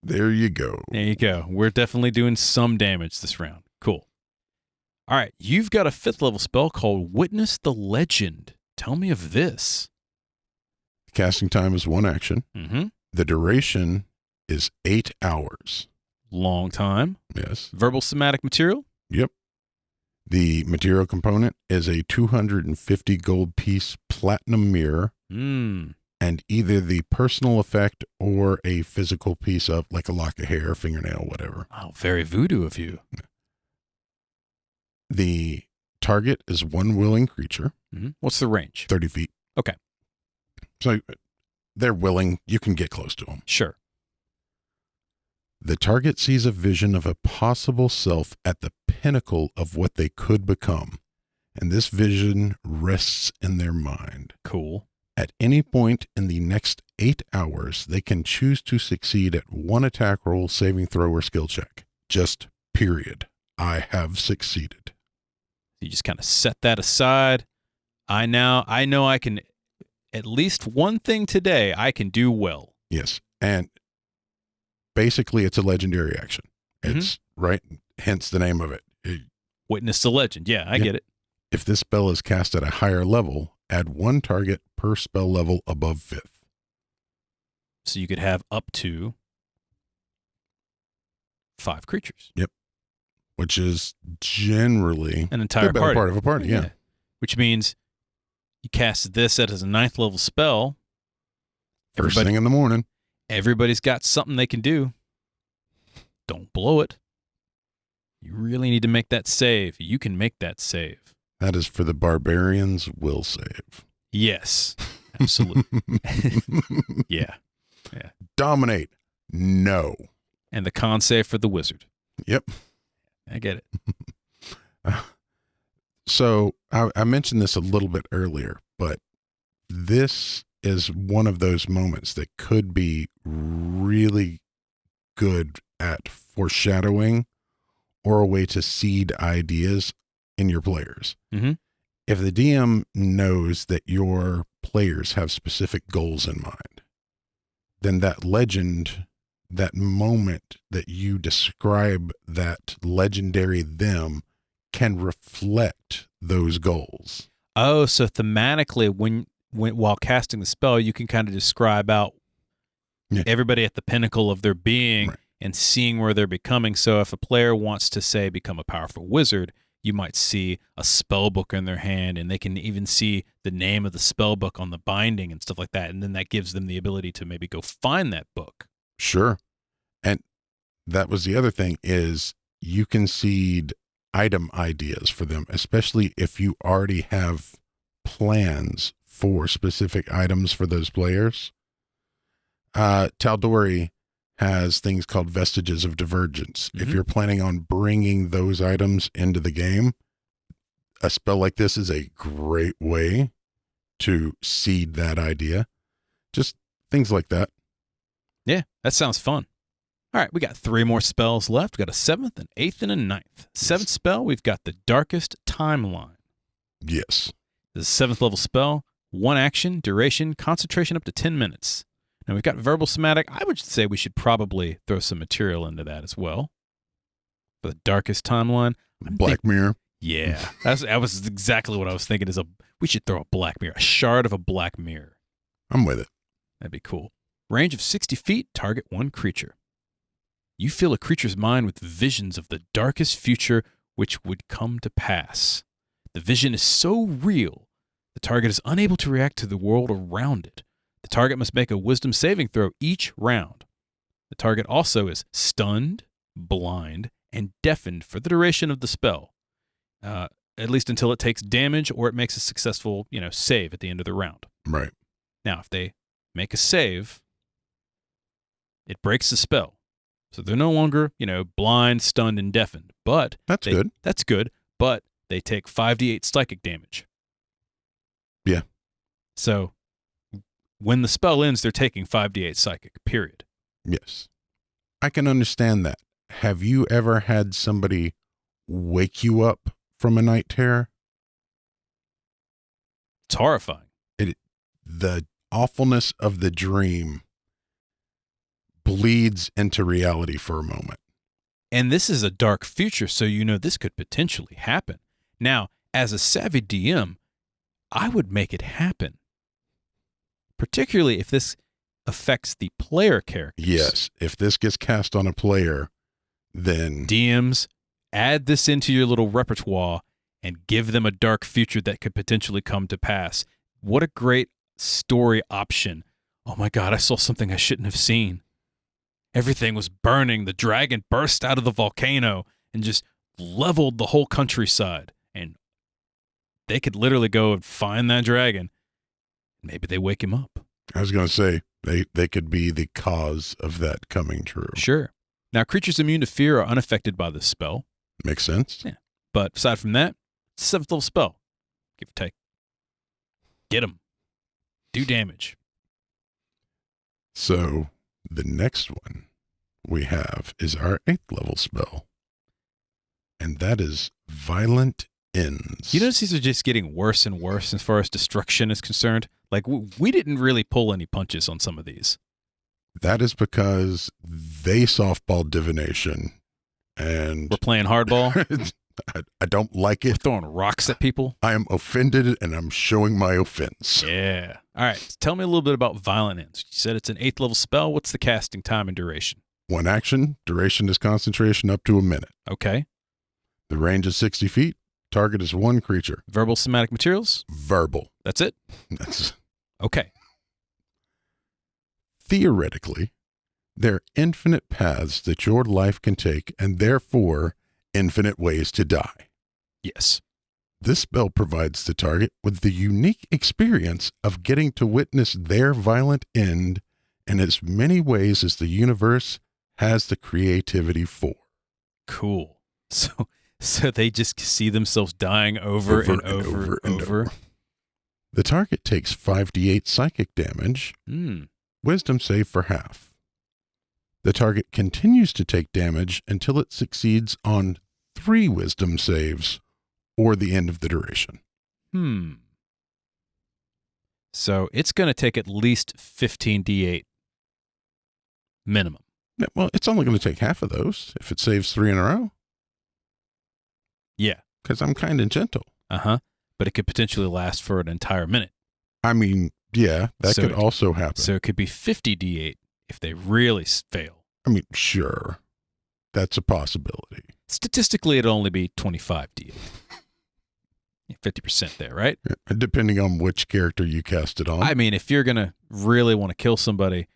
There you go. There you go. We're definitely doing some damage this round. Cool. All right. You've got a 5th level spell called Witness the Legend. Tell me of this. Casting time is 1 action. Mm-hmm. The duration is 8 hours. Long time. Yes. Verbal, somatic, material. Yep. The material component is a 250 gold piece platinum mirror and either the personal effect or a physical piece of like a lock of hair, fingernail, whatever. Oh, very voodoo of you. The target is one willing creature. Mm-hmm. What's the range? 30 feet. Okay. So they're willing. You can get close to them. Sure. The target sees a vision of a possible self at the pinnacle of what they could become, and this vision rests in their mind. Cool. At any point in the next 8 hours, they can choose to succeed at one attack roll, saving throw, or skill check. Just period. I have succeeded. You just kind of set that aside. I know I can, at least one thing today I can do well. Yes. And basically it's a legendary action. It's right. Hence the name of it. Witness the legend. Yeah, I get it. If this spell is cast at a higher level, add one target per spell level above 5th. So you could have up to 5 creatures. Yep. Which is generally an entire better party. Part of a party, yeah. Which means you cast this as a 9th level spell. First thing in the morning. Everybody's got something they can do. Don't blow it. You really need to make that save. You can make that save. That is for the barbarians will save. Yes, absolutely. Yeah. Dominate. No. And the con save for the wizard. Yep. I get it. So I mentioned this a little bit earlier, but this is one of those moments that could be really good at foreshadowing or a way to seed ideas in your players. Mm-hmm. If the DM knows that your players have specific goals in mind, then that legend, that moment that you describe that legendary them can reflect those goals. Oh, so thematically, when while casting the spell, you can kind of describe out everybody at the pinnacle of their being and seeing where they're becoming. So if a player wants to, say, become a powerful wizard, you might see a spell book in their hand, and they can even see the name of the spell book on the binding and stuff like that. And then that gives them the ability to maybe go find that book. Sure. And that was the other thing is you can seed item ideas for them, especially if you already have plans for specific items for those players. Tal'Dorei has things called vestiges of divergence. Mm-hmm. If you're planning on bringing those items into the game, a spell like this is a great way to seed that idea. Just things like that. Yeah, that sounds fun. All right, we got 3 more spells left. We got a 7th, an 8th, and a 9th. 7th spell, we've got the Darkest Timeline. Yes. This is a 7th level spell. 1 action, duration, concentration up to 10 minutes. Now we've got verbal somatic. I would say we should probably throw some material into that as well. For the Darkest Timeline. Black Mirror. Yeah, that was exactly what I was thinking. We should throw a black mirror, a shard of a black mirror. I'm with it. That'd be cool. Range of 60 feet, target 1 creature. You fill a creature's mind with visions of the darkest future which would come to pass. The vision is so real, the target is unable to react to the world around it. The target must make a wisdom saving throw each round. The target also is stunned, blind, and deafened for the duration of the spell, at least until it takes damage or it makes a successful, save at the end of the round. Right. Now, if they make a save, it breaks the spell. So they're no longer, blind, stunned, and deafened. But that's good. That's good. But they take 5d8 psychic damage. Yeah. So when the spell ends, they're taking 5d8 psychic, period. Yes. I can understand that. Have you ever had somebody wake you up from a night terror? It's horrifying. The awfulness of the dream bleeds into reality for a moment. And this is a dark future, so this could potentially happen. Now, as a savvy DM, I would make it happen. Particularly if this affects the player characters. Yes, if this gets cast on a player, then DMs, add this into your little repertoire and give them a dark future that could potentially come to pass. What a great story option. Oh my God, I saw something I shouldn't have seen. Everything was burning. The dragon burst out of the volcano and just leveled the whole countryside. And they could literally go and find that dragon. Maybe they wake him up. I was going to say, they could be the cause of that coming true. Sure. Now, creatures immune to fear are unaffected by this spell. Makes sense. Yeah. But aside from that, it's a 7th level spell. give or take. Get him. Do damage. So the next one we have is our 8th level spell. And that is Violent Ends. You notice these are just getting worse and worse as far as destruction is concerned? Like, we didn't really pull any punches on some of these. That is because they softball divination. And We're playing hardball. I don't like We're it. throwing rocks at people. I am offended and I'm showing my offense. Yeah. All right. So tell me a little bit about Violent Ends. You said it's an 8th level spell. What's the casting time and duration? 1 action, duration is concentration up to a minute. Okay. The range is 60 feet. Target is 1 creature. Verbal somatic materials? Verbal. That's it? That's Okay. theoretically, there are infinite paths that your life can take and therefore infinite ways to die. Yes. This spell provides the target with the unique experience of getting to witness their violent end in as many ways as the universe has the creativity for. Cool. So they just see themselves dying over and over. The target takes 5d8 psychic damage, wisdom save for half. The target continues to take damage until it succeeds on 3 wisdom saves or the end of the duration. So it's going to take at least 15d8 minimum. Yeah, well, it's only going to take half of those if it saves 3 in a row. Yeah. Because I'm kind of gentle. Uh-huh. But it could potentially last for an entire minute. I mean, yeah, that could also happen. So it could be 50d8 if they really fail. I mean, sure. That's a possibility. Statistically, it'll only be 25d8. 50% there, right? Yeah, depending on which character you cast it on. I mean, if you're going to really want to kill somebody,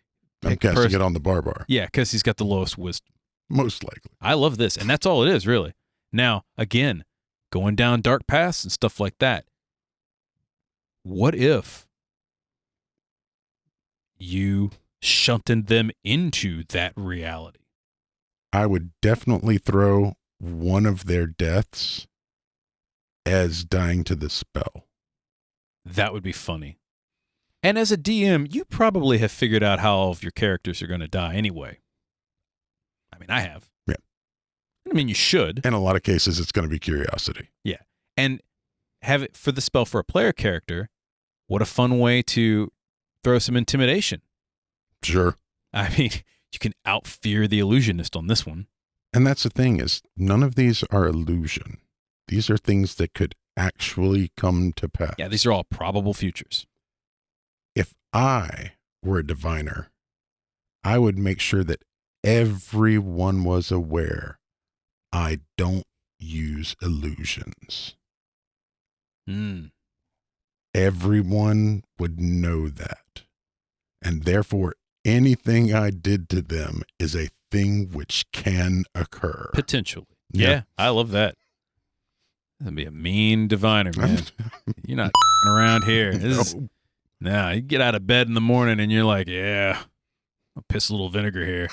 I'm casting it on the Barbar. Yeah, because he's got the lowest wisdom. Most likely. I love this. And that's all it is, really. Now, again, going down dark paths and stuff like that. What if you shunted them into that reality? I would definitely throw one of their deaths as dying to the spell. That would be funny. And as a DM, you probably have figured out how all of your characters are going to die anyway. I mean, I have. Yeah. I mean, you should. In a lot of cases, it's going to be curiosity. Yeah. And have it for the spell for a player character. What a fun way to throw some intimidation. Sure. I mean, you can out-fear the illusionist on this one. And that's the thing is, none of these are illusion. These are things that could actually come to pass. Yeah, these are all probable futures. If I were a diviner, I would make sure that everyone was aware I don't use illusions. Everyone would know that. And therefore, anything I did to them is a thing which can occur. Potentially. Yeah, I love that. That'd be a mean diviner, man. You're not around here. Nah, you get out of bed in the morning and you're like, yeah, I'll piss a little vinegar here.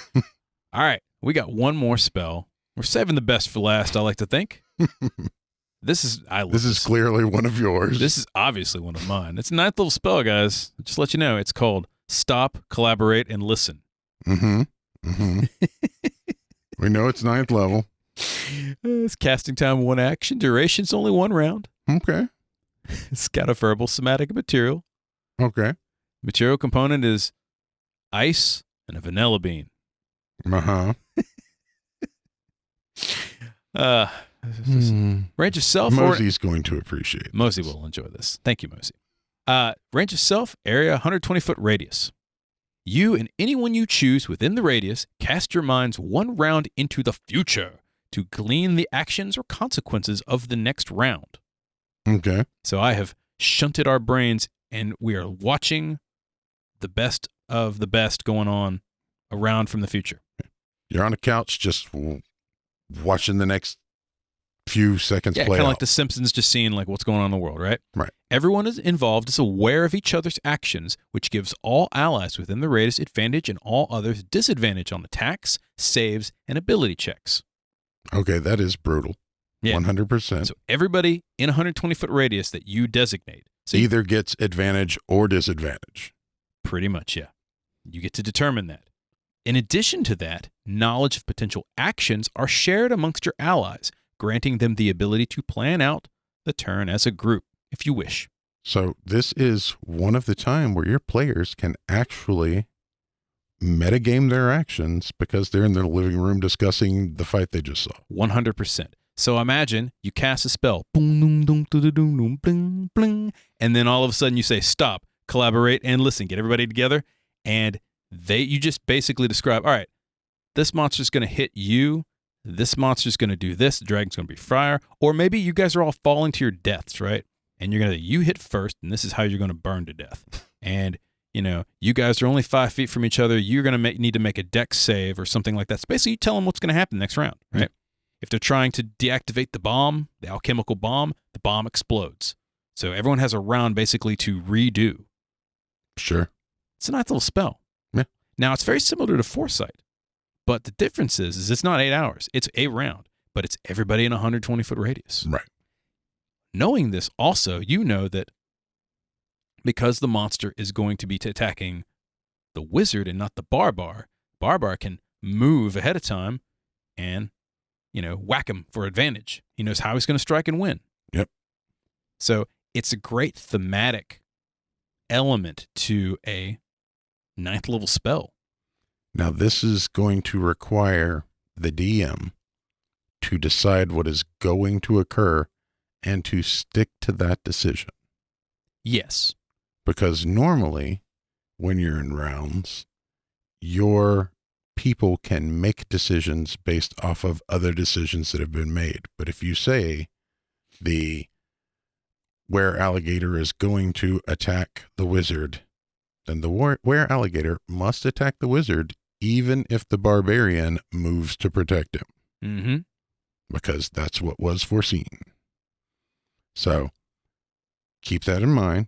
All right, we got one more spell. We're saving the best for last, I like to think. This is clearly one of yours. This is obviously one of mine. It's a 9th level spell, guys. Just to let you know, it's called Stop, Collaborate, and Listen. We know it's 9th level. It's casting time 1 action. Duration's only 1 round. Okay. It's got a verbal somatic material. Okay. Material component is ice and a vanilla bean. Range of self. Mosey's going to appreciate Mosey will enjoy this. Thank you, Mosey. Range of self, area 120-foot radius. You and anyone you choose within the radius cast your minds 1 round into the future to glean the actions or consequences of the next round. Okay. So I have shunted our brains and we are watching the best of the best going on around from the future. You're on a couch just watching the next few seconds play out. Kind of like The Simpsons, just seeing like what's going on in the world, right? Right. Everyone is involved is aware of each other's actions, which gives all allies within the radius advantage and all others disadvantage on attacks, saves, and ability checks. Okay, that is brutal. Yeah. 100%. So everybody in a 120-foot radius that you designate. So Either gets advantage or disadvantage. pretty much, yeah. You get to determine that. In addition to that, knowledge of potential actions are shared amongst your allies, granting them the ability to plan out the turn as a group, if you wish. So this is one of the time where your players can actually metagame their actions because they're in their living room discussing the fight they just saw. 100%. So imagine you cast a spell, boom, boom, boom, boom, boom, boom, bling, bling, and then all of a sudden you say, stop, collaborate, and listen, get everybody together, and you just basically describe, all right, this monster's going to hit you, this monster's going to do this, the dragon's going to be fire, or maybe you guys are all falling to your deaths, right? And you hit first, and this is how you're going to burn to death. And, you guys are only 5 feet from each other. You're going to need to make a dex save or something like that. So basically, you tell them what's going to happen next round, right? Mm-hmm. If they're trying to deactivate the bomb, the alchemical bomb, the bomb explodes. So everyone has a round basically to redo. Sure. It's a nice little spell. Yeah. Now, it's very similar to Foresight, but the difference is it's not 8 hours. It's a round, but it's everybody in a 120-foot radius. Right. Knowing this also, you know that because the monster is going to be attacking the wizard and not the barbar can move ahead of time and, whack him for advantage. He knows how he's going to strike and win. Yep. So it's a great thematic element to a 9th level spell. Now, this is going to require the DM to decide what is going to occur and to stick to that decision. Yes. Because normally, when you're in rounds, your people can make decisions based off of other decisions that have been made. But if you say the were-alligator is going to attack the wizard, then the were-alligator must attack the wizard even if the barbarian moves to protect him. Mm-hmm. Because that's what was foreseen. So keep that in mind.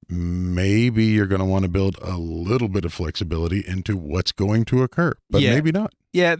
Maybe you're going to want to build a little bit of flexibility into what's going to occur, but maybe not. Yeah,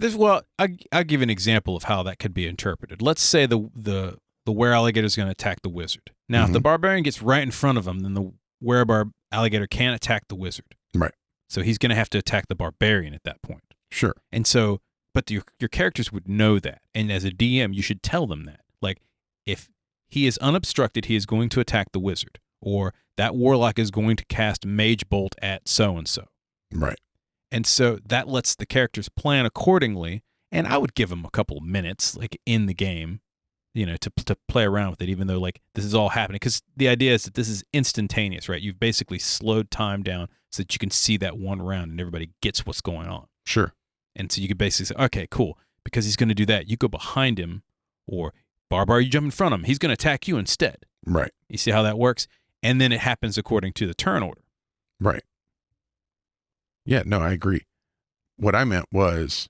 I'll give an example of how that could be interpreted. Let's say the were-alligator is going to attack the wizard. Now, if the barbarian gets right in front of him, then the were-alligator can't attack the wizard. Right. So he's going to have to attack the barbarian at that point. Sure. And so, but your characters would know that. And as a DM, you should tell them that. Like, if he is unobstructed, he is going to attack the wizard. Or that warlock is going to cast Mage Bolt at so-and-so. Right. And so that lets the characters plan accordingly. And I would give them a couple of minutes, like, in the game, to play around with it, even though, like, this is all happening. Because the idea is that this is instantaneous, right? You've basically slowed time down so that you can see that one round and everybody gets what's going on. Sure. And so you could basically say, okay, cool. Because he's going to do that, you go behind him, or barbar, you jump in front of him. He's going to attack you instead. Right. You see how that works? And then it happens according to the turn order. Right. Yeah, no, I agree. What I meant was,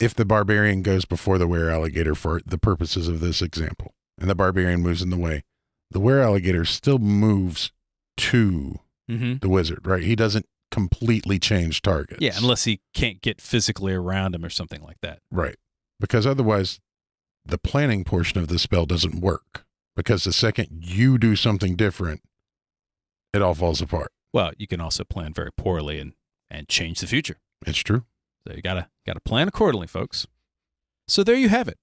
if the barbarian goes before the were-alligator for the purposes of this example, and the barbarian moves in the way, the were-alligator still moves to the wizard, right? He doesn't completely change targets. Yeah, unless he can't get physically around him or something like that. Right. Because otherwise, the planning portion of the spell doesn't work. Because the second you do something different, it all falls apart. Well, you can also plan very poorly and change the future. It's true. So you gotta plan accordingly, folks. So there you have it.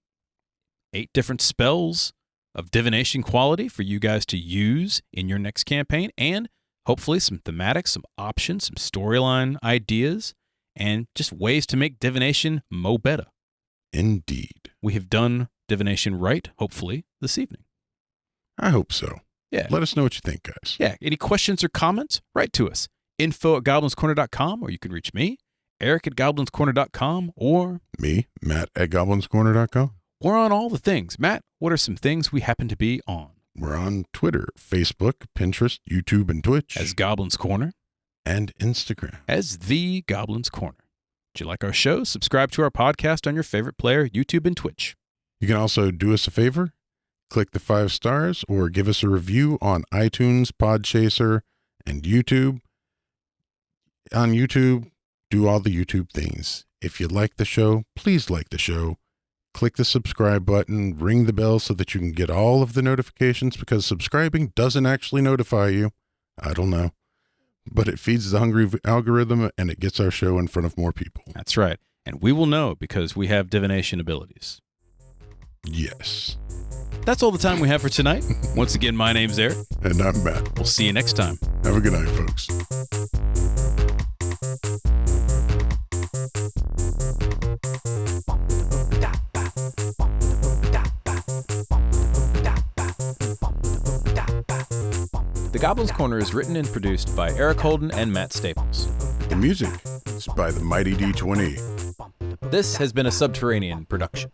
8 different spells of divination quality for you guys to use in your next campaign, and hopefully some thematics, some options, some storyline ideas, and just ways to make divination mo better. Indeed. We have done divination right, hopefully, this evening. I hope so. Yeah. Let us know what you think, guys. Yeah. Any questions or comments? Write to us. info@goblinscorner.com, or you can reach me, Eric@goblinscorner.com, or me, Matt @goblinscorner.com. We're on all the things. Matt, what are some things we happen to be on? We're on Twitter, Facebook, Pinterest, YouTube, and Twitch. As Goblins Corner. And Instagram. As The Goblins Corner. Do you like our show? Subscribe to our podcast on your favorite player, YouTube and Twitch. You can also do us a favor. Click the 5 stars or give us a review on iTunes, Podchaser, and YouTube. On YouTube, do all the YouTube things. If you like the show, please like the show. click the subscribe button, ring the bell so that you can get all of the notifications, because subscribing doesn't actually notify you. I don't know. But it feeds the hungry algorithm and it gets our show in front of more people. That's right. And we will know because we have divination abilities. Yes. That's all the time we have for tonight. Once again, my name's Eric. And I'm Matt. We'll see you next time. Have a good night, folks. The Goblin's Corner is written and produced by Eric Holden and Matt Staples. The music is by the Mighty D20. This has been a Subterranean production.